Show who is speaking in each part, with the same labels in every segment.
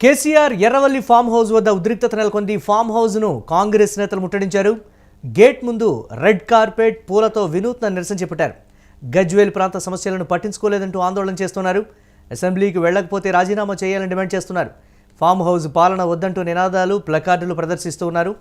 Speaker 1: KCR Erravalli farm house వద్ద ఉద్రిక్తత నెలకొంది. ఫామ్ హౌస్ను కాంగ్రెస్ నేతలు ముట్టడించారు. గేట్ ముందు రెడ్ కార్పెట్ పూలతో వినూత్న నిరసన చేపట్టారు. గజ్వేల్ ప్రాంత సమస్యలను పట్టించుకోలేదంటూ ఆందోళన చేస్తున్నారు. అసెంబ్లీకి వెళ్లకపోతే రాజీనామా చేయాలని డిమాండ్ చేస్తున్నారు. ఫామ్ హౌస్ పాలన వద్దంటూ నినాదాలు ప్లకార్డులు ప్రదర్శిస్తూ ఉన్నారు.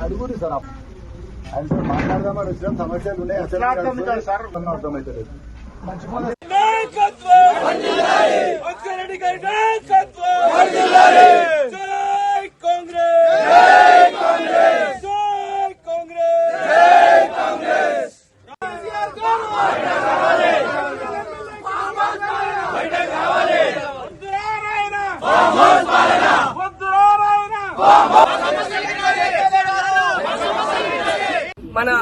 Speaker 2: అడుగురు సార్ ఆయన మాట్లాడదామని వచ్చిన సమస్యలు ఉన్నాయి. అర్థమవుతలేదు.
Speaker 3: మన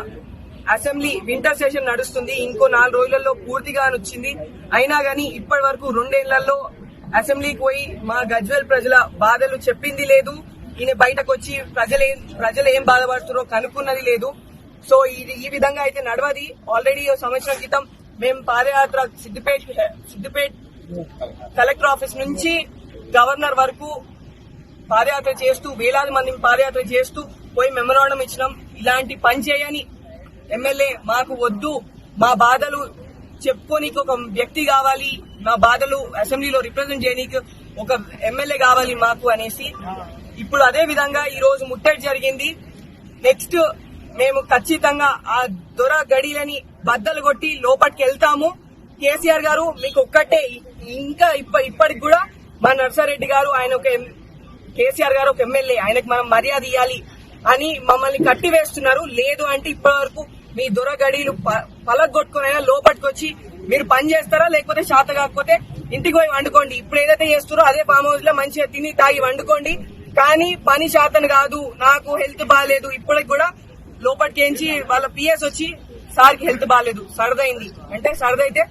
Speaker 3: అసెంబ్లీ వింటర్ సెషన్ నడుస్తుంది. ఇంకో 4 రోజులలో పూర్తిగా వచ్చింది. అయినా గానీ ఇప్పటి వరకు 2 ఏళ్లలో అసెంబ్లీకి పోయి మా గజ్వేల్ ప్రజల బాధలు చెప్పింది లేదు. ఈయన బయటకు వచ్చి ప్రజలు ఏం బాధపడుతున్నారో కనుక్కున్నది లేదు. సో ఈ విధంగా అయితే నడవది. ఆల్రెడీ సంవత్సరం క్రితం మేము పాదయాత్ర సిద్దిపేట్ కలెక్టర్ ఆఫీస్ నుంచి గవర్నర్ వరకు పాదయాత్ర చేస్తూ వేలాది మంది పాదయాత్ర చేస్తూ పోయి మెమరాండం ఇచ్చినాం. ఇలాంటి పని చేయని ఎమ్మెల్యే మాకు వద్దు, మా బాధలు చెప్పుకోనికి ఒక వ్యక్తి కావాలి, మా బాధలు అసెంబ్లీలో రిప్రజెంట్ చేయడానికి ఒక ఎమ్మెల్యే కావాలి మాకు అనేసి ఇప్పుడు అదే విధంగా ఈ రోజు ముట్టడి జరిగింది. నెక్స్ట్ మేము ఖచ్చితంగా ఆ దొర గడిలని బద్దలు కొట్టి లోపలికి వెళ్తాము. కేసీఆర్ గారు మీకు ఒక్కటే, ఇంకా ఇప్పటికి కూడా మా నర్సారెడ్డి గారు ఆయన కేసీఆర్ గారు ఒక ఎమ్మెల్యే, ఆయనకు మనం మర్యాద ఇవ్వాలి అని మమ్మల్ని కట్టివేస్తున్నారు. లేదు అంటే ఇప్పటి వరకు మీ దొరగడీలు పలగొట్టుకునైనా లోపలికి వచ్చి మీరు పని చేస్తారా, లేకపోతే చేత కాకపోతే ఇంటికి పోయి వండుకోండి. ఇప్పుడు ఏదైతే చేస్తారో అదే ఫామ్ హౌస్ లో మంచిగా తిని తాగి వండుకోండి. కానీ పని శాతం కాదు, నాకు హెల్త్ బాగాలేదు. ఇప్పటికి కూడా లోపలికి ఏంచి వాళ్ళ పిఎస్ వచ్చి సార్కి హెల్త్ బాగాలేదు, సరదైంది అంటే సరదైతే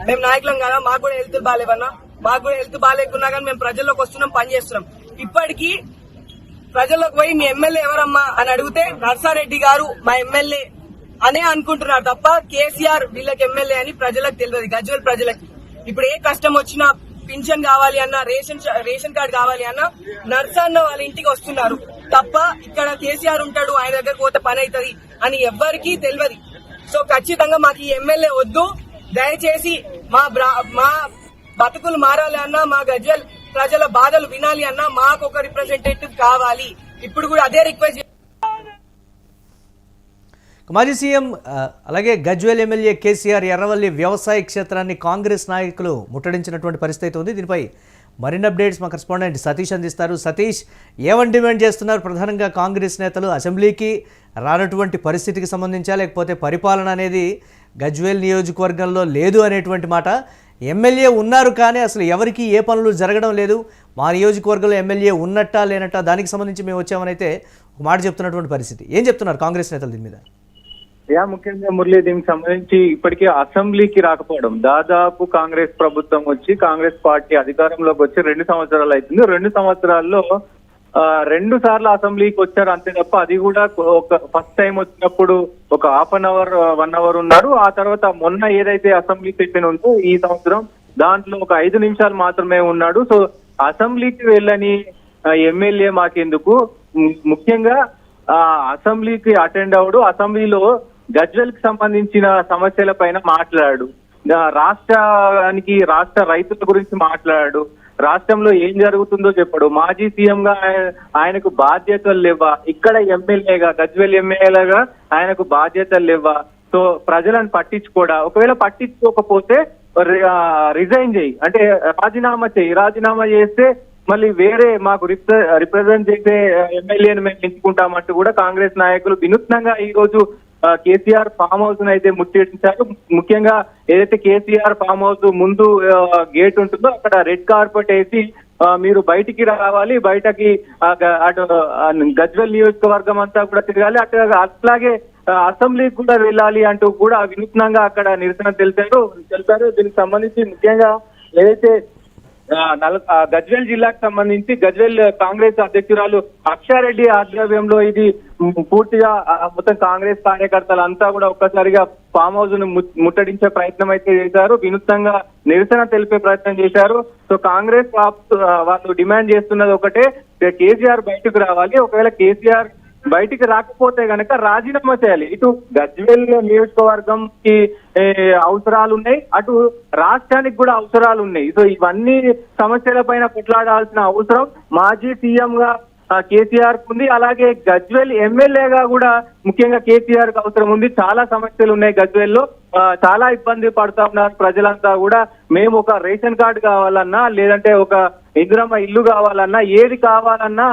Speaker 3: మేము నాయకులం కదా, మాకు కూడా హెల్త్ బాగాలేవన్నా, మాకు కూడా హెల్త్ బాగాలేకున్నా కానీ మేము ప్రజల్లోకి వస్తున్నాం, పని చేస్తున్నాం. ఇప్పటికీ ప్రజల్లోకి పోయి మీ ఎమ్మెల్యే ఎవరమ్మా అని అడిగితే నర్సారెడ్డి గారు మా ఎమ్మెల్యే అనే అనుకుంటున్నారు తప్ప కేసీఆర్ వీళ్ళకి ఎమ్మెల్యే అని ప్రజలకు తెలియదు. గజ్వేల్ ప్రజలకి ఇప్పుడు ఏ కష్టం వచ్చినా, పింఛన్ కావాలి అన్నా, రేషన్ కార్డు కావాలి అన్నా నర్సన్న వాళ్ళ ఇంటికి వస్తున్నారు తప్ప ఇక్కడ కేసీఆర్ ఉంటాడు ఆయన దగ్గర పోతే పని అవుతుంది అని ఎవ్వరికీ తెలియదు. సో ఖచ్చితంగా మాకు ఈ ఎమ్మెల్యే వద్దు. దయచేసి మా బతుకులు మారాలి అన్నా, మా గజ్వేల్ ప్రజల బాధలు వినాలి అన్నా మాకు ఒక రిప్రజెంటేటివ్ కావాలి. ఇప్పుడు కూడా అదే రిక్వెస్ట్.
Speaker 1: మాజీ సీఎం అలాగే గజ్వేల్ ఎమ్మెల్యే కేసీఆర్ ఎర్రవల్లి వ్యవసాయ క్షేత్రాన్ని కాంగ్రెస్ నాయకులు ముట్టడించినటువంటి పరిస్థితి ఉంది. దీనిపై మరిన్ని అప్డేట్స్ మా కరెస్పాండెంట్ సతీష్ అందిస్తారు. సతీష్, ఏమని డిమాండ్ చేస్తున్నారు ప్రధానంగా కాంగ్రెస్ నేతలు? అసెంబ్లీకి రానటువంటి పరిస్థితికి సంబంధించా, లేకపోతే పరిపాలన అనేది గజ్వేల్ నియోజకవర్గంలో లేదు అనేటువంటి మాట? ఎమ్మెల్యే ఉన్నారు కానీ అసలు ఎవరికి ఏ పనులు జరగడం లేదు, మా నియోజకవర్గంలో ఎమ్మెల్యే ఉన్నట్టా లేనట్టా, దానికి సంబంధించి మేము వచ్చామని అయితే ఒక మాట చెప్తున్నటువంటి పరిస్థితి. ఏం చెప్తున్నారు కాంగ్రెస్ నేతలు దీని మీద?
Speaker 4: ముఖ్యంగా మురళి, దీనికి సంబంధించి ఇప్పటికీ అసెంబ్లీకి రాకపోవడం, దాదాపు కాంగ్రెస్ ప్రభుత్వం వచ్చి కాంగ్రెస్ పార్టీ అధికారంలోకి వచ్చి 2 సంవత్సరాలు అవుతుంది. 2 సంవత్సరాల్లో 2 సార్లు అసెంబ్లీకి వచ్చారు అంతే తప్ప, అది కూడా ఒక ఫస్ట్ టైం వచ్చినప్పుడు ఒక 1/2 అవర్ 1 అవర్ ఉన్నారు. ఆ తర్వాత మొన్న ఏదైతే అసెంబ్లీ సెషన్ ఉందో ఈ సంవత్సరం దాంట్లో ఒక 5 నిమిషాలు మాత్రమే ఉన్నాడు. సో అసెంబ్లీకి వెళ్ళని ఎమ్మెల్యే మాకెందుకు? ముఖ్యంగా అసెంబ్లీకి అటెండ్ అవడు, అసెంబ్లీలో గజ్వేల్ కి సంబంధించిన సమస్యల పైన మాట్లాడాడు, రాష్ట్రానికి రాష్ట్ర రైతుల గురించి మాట్లాడాడు, రాష్ట్రంలో ఏం జరుగుతుందో చెప్పాడు. మాజీ సీఎం గా ఆయనకు బాధ్యతలు లేవా? ఇక్కడ ఎమ్మెల్యేగా, గజ్వేల్ ఎమ్మెల్యేగా ఆయనకు బాధ్యతలు లేవా? సో ప్రజలను పట్టించుకోడా? ఒకవేళ పట్టించుకోకపోతే రిజైన్ చేయి అంటే రాజీనామా చేయి. రాజీనామా చేస్తే మళ్ళీ వేరే మాకు రిప్రజెంట్ చేసే ఎమ్మెల్యేని మేము ఎంచుకుంటామంటూ కూడా కాంగ్రెస్ నాయకులు వినూత్నంగా ఈ రోజు కేసీఆర్ ఫామ్ హౌస్ అయితే ముట్టడించారు. ముఖ్యంగా ఏదైతే కేసీఆర్ ఫామ్ హౌస్ ముందు గేట్ ఉంటుందో అక్కడ రెడ్ కార్పెట్ వేసి మీరు బయటికి రావాలి, బయటకి అటు గజ్వేల్ నియోజకవర్గం అంతా కూడా తిరగాలి, అట్లాగే అసెంబ్లీకి కూడా వెళ్ళాలి అంటూ కూడా వినూత్నంగా అక్కడ నిరసన తెలిపారు. దీనికి సంబంధించి ముఖ్యంగా ఏదైతే గజ్వేల్ జిల్లాకు సంబంధించి గజ్వేల్ కాంగ్రెస్ అధ్యక్షురాలు అక్షారెడ్డి ఆధ్వర్యంలో ఇది పూర్తిగా మొత్తం కాంగ్రెస్ కార్యకర్తలంతా కూడా ఒక్కసారిగా ఫామ్ హౌస్ ను ముట్టడించే ప్రయత్నం అయితే చేశారు. వినూత్నంగా నిరసన తెలిపే ప్రయత్నం చేశారు. సో కాంగ్రెస్ వాళ్ళు డిమాండ్ చేస్తున్నది ఒకటే, కేసీఆర్ బయటకు రావాలి. ఒకవేళ కేసీఆర్ బయటికి రాకపోతే గనక రాజీనామా చేయాలి. ఇటు గజ్వేల్ నియోజకవర్గంకి అవసరాలు ఉన్నాయి, అటు రాష్ట్రానికి కూడా అవసరాలు ఉన్నాయి. సో ఇవన్నీ సమస్యల పైన కొట్లాడాల్సిన అవసరం మాజీ సీఎం గా కేసీఆర్ ఉంది. అలాగే గజ్వేల్ ఎమ్మెల్యేగా కూడా ముఖ్యంగా కేసీఆర్ కి అవసరం ఉంది. చాలా సమస్యలు ఉన్నాయి గజ్వేల్ లో, చాలా ఇబ్బంది పడుతా ఉన్నారు ప్రజలంతా కూడా. మేము ఒక రేషన్ కార్డు కావాలన్నా, లేదంటే ఒక ఇందిరమ్మ ఇల్లు కావాలన్నా, ఏది కావాలన్నా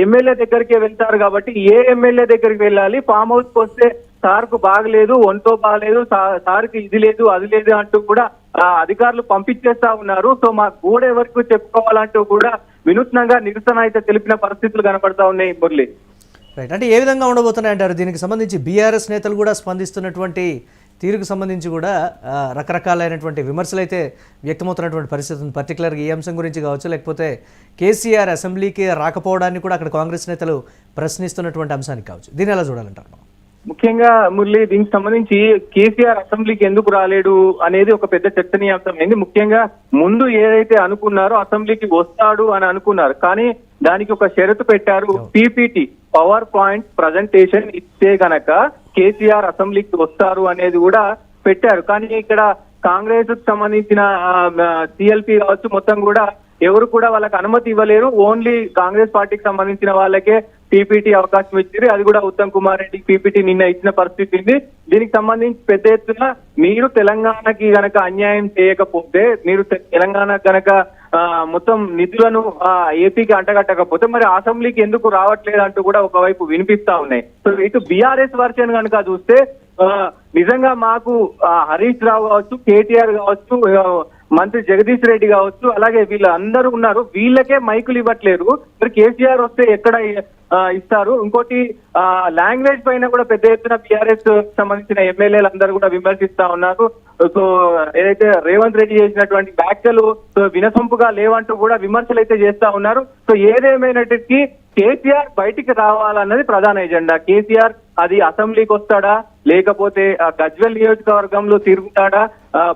Speaker 4: ఎమ్మెల్యే దగ్గరికే వెళ్తారు. కాబట్టి ఏ ఎమ్మెల్యే దగ్గరికి వెళ్ళాలి? ఫామ్ హౌస్ కి వస్తే సార్కు బాగలేదు, ఒంటో బాగలేదు, సార్కి ఇది లేదు అది లేదు అంటూ కూడా అధికారులు పంపించేస్తా ఉన్నారు. సో మా గూడ ఎవరికి చెప్పుకోవాలంటూ కూడా వినూత్నంగా నిరసన అయితే తెలిపిన పరిస్థితులు కనపడతా ఉన్నాయి మురళి.
Speaker 1: రైట్, అంటే ఏ విధంగా ఉండబోతున్నాయి అంటారు? దీనికి సంబంధించి బీఆర్ఎస్ నేతలు కూడా స్పందిస్తున్నటువంటి తీరుకు సంబంధించి కూడా రకరకాలైనటువంటి విమర్శలు అయితే వ్యక్తమవుతున్నటువంటి పరిస్థితి ఉంది. పర్టికులర్గా ఈ అంశం గురించి కావచ్చు, లేకపోతే కేసీఆర్ అసెంబ్లీకి రాకపోవడాన్ని కూడా అక్కడ కాంగ్రెస్ నేతలు ప్రశ్నిస్తున్నటువంటి అంశానికి కావచ్చు. దీన్ని ఎలా చూడాలంటారు?
Speaker 4: ముఖ్యంగా మురళి, దీనికి సంబంధించి కేసీఆర్ అసెంబ్లీకి ఎందుకు రాలేడు అనేది ఒక పెద్ద చర్చనీయాంశం అయింది. ముఖ్యంగా ముందు ఏదైతే అనుకున్నారో అసెంబ్లీకి వస్తాడు అని అనుకున్నారు, కానీ దానికి ఒక షరతు పెట్టారు. పీపీటీ పవర్ పాయింట్ ప్రజెంటేషన్ ఇస్తే గనక కేసీఆర్ అసెంబ్లీకి వస్తారు అనేది కూడా పెట్టారు. కానీ ఇక్కడ కాంగ్రెస్ కు సంబంధించిన సిఎల్పి కావచ్చు మొత్తం కూడా ఎవరు కూడా వాళ్ళకి అనుమతి ఇవ్వలేరు. ఓన్లీ కాంగ్రెస్ పార్టీకి సంబంధించిన వాళ్ళకే పీపీటీ అవకాశం ఇచ్చింది. అది కూడా ఉత్తమ్ కుమార్ రెడ్డికి పీపీటీ నిన్న ఇచ్చిన పరిస్థితి ఉంది. దీనికి సంబంధించి పెద్ద ఎత్తున మీరు తెలంగాణకి గనక అన్యాయం చేయకపోతే, మీరు తెలంగాణ గనక మొత్తం నిధులను ఏపీకి అంటగట్టకపోతే మరి అసెంబ్లీకి ఎందుకు రావట్లేదు అంటూ కూడా ఒకవైపు వినిపిస్తా ఉన్నాయి. సో ఇటు బీఆర్ఎస్ వర్షన్ కనుక చూస్తే నిజంగా మాకు హరీష్ రావు కావచ్చు, కేటీఆర్ కావచ్చు, మంత్రి జగదీష్ రెడ్డి కావచ్చు, అలాగే వీళ్ళందరూ ఉన్నారు, వీళ్ళకే మైకులు ఇవ్వట్లేరు. మరి కేసీఆర్ వస్తే ఎక్కడ ఇస్తారు? ఇంకోటి లాంగ్వేజ్ పైన కూడా పెద్ద ఎత్తున బీఆర్ఎస్ సంబంధించిన ఎమ్మెల్యేలు అందరూ కూడా విమర్శిస్తా ఉన్నారు. సో ఏదైతే రేవంత్ రెడ్డి చేసినటువంటి వ్యాఖ్యలు వినసొంపుగా లేవంటూ కూడా విమర్శలు అయితే చేస్తా ఉన్నారు. సో ఏదేమైనప్పటికీ కేసీఆర్ బయటికి రావాలన్నది ప్రధాన ఎజెండా. కేసీఆర్ అది అసెంబ్లీకి వస్తాడా, లేకపోతే గజ్వేల్ నియోజకవర్గంలో తిరుగుతాడా,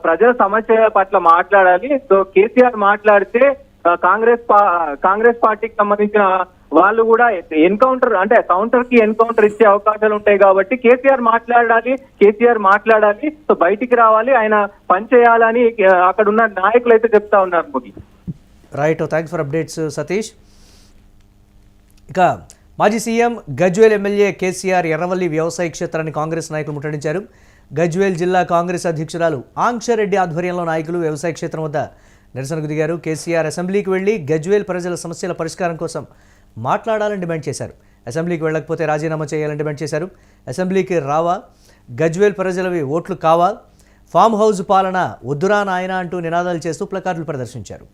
Speaker 4: ప్రజల సమస్యల పట్ల మాట్లాడాలి. సో కేసీఆర్ మాట్లాడితే కాంగ్రెస్ పార్టీకి సంబంధించిన వాళ్ళు కూడా కౌంటర్ ఇచ్చే అవకాశాలు ఉంటాయి. కాబట్టి కేసీఆర్ మాట్లాడాలి. సో బయటికి రావాలి, ఆయన పని చేయాలని అక్కడ ఉన్న నాయకులు అయితే చెప్తా ఉన్నారు.
Speaker 1: Right, thanks for updates Satish. ఇక మాజీ సీఎం గజ్వేల్ ఎమ్మెల్యే కేసీఆర్ ఎర్రవల్లి వ్యవసాయ క్షేత్రాన్ని కాంగ్రెస్ నాయకులు ముట్టడించారు. గజ్వేల్ జిల్లా కాంగ్రెస్ అధ్యక్షురాలు ఆంక్షరెడ్డి ఆధ్వర్యంలో నాయకులు వ్యవసాయ క్షేత్రం వద్ద నిరసనకు దిగారు. కేసీఆర్ అసెంబ్లీకి వెళ్లి గజ్వేల్ ప్రజల సమస్యల పరిష్కారం కోసం మాట్లాడాలని డిమాండ్ చేశారు. అసెంబ్లీకి వెళ్ళకపోతే రాజీనామా చేయాలని డిమాండ్ చేశారు. అసెంబ్లీకి రావా, గజ్వేల్ ప్రజలవి ఓట్లు కావా, ఫామ్ హౌస్ పాలన వద్దురా నాయన అంటూ నినాదాలు చేస్తూ ప్లకార్డులు ప్రదర్శించారు.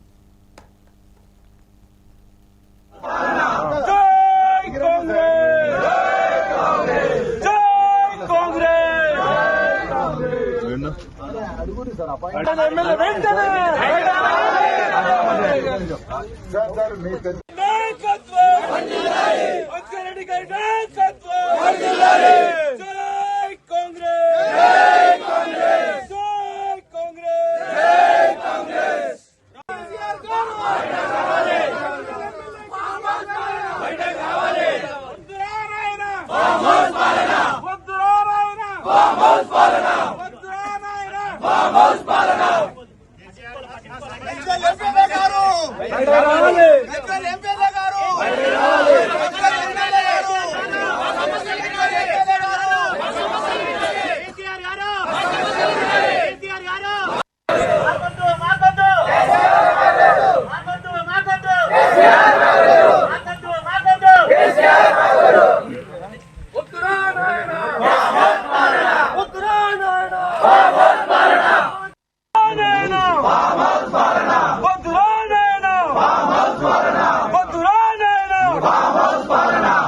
Speaker 5: ఎంపీ గారు